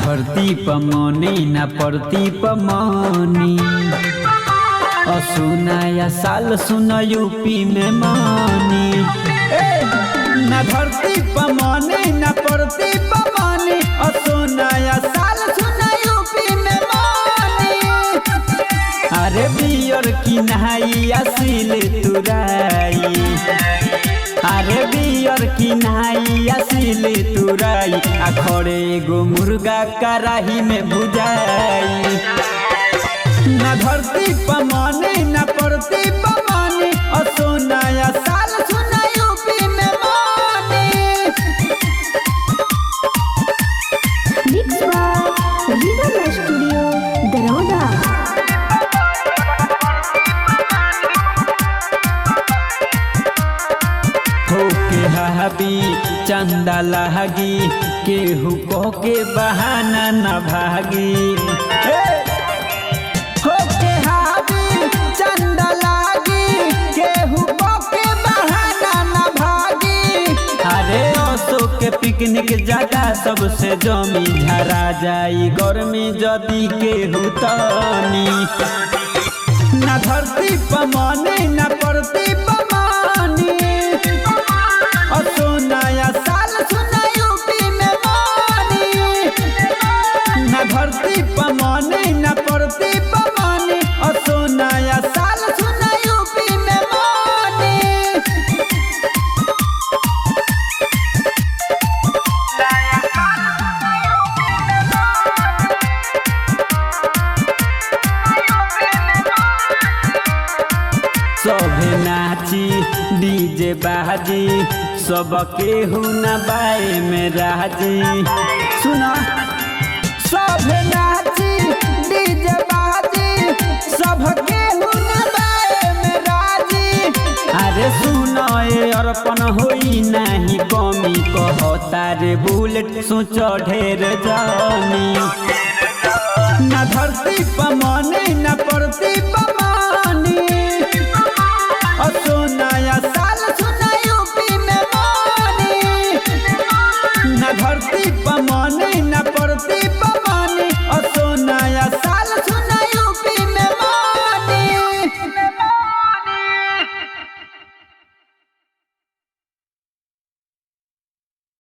धरती पमनी न परती पमनी असुनाया साल सुन यूपी में मानी न धरती पमनी न परती पमनी असुनाया साल सुन यूपी में मानी। अरे बियर की नहाई असील तुराई, अरे बियर की नहाई असील तुराई अखड़े एगो मुर्गा कराही में भुजाई। न धरती पमानी न परती पमानी असोनाया साल सुना यूपी में मानी। मिक्स बाय रीगा स्टूडियो दरौदा। होके हाबी चंदा लागी केहू कह के बहाना न भागी। होके हाबी चंदा लागी केहू कह के बहाना न भागी। अरे ओसो के पिकनिक जगह सबसे जमी झरा जाई गर्मी जदी केहू तनी। न धरती पमानी न परती पमानी असोनाया साल सुना यूपी में मानी। न धरती पमानी न परती पमानी असोनाया साल सुना यूपी में मानी। सभे नाची डीजे बाजी सब केहू न बाए में राजी। सुना सभे नाची डीजे बाजी सब केहू न बाए में राजी। अरे सुनो ए अर्पण होई नहीं कमी कहता रे बुलेट सोच ढेर जानी। न धरती पमानी न परती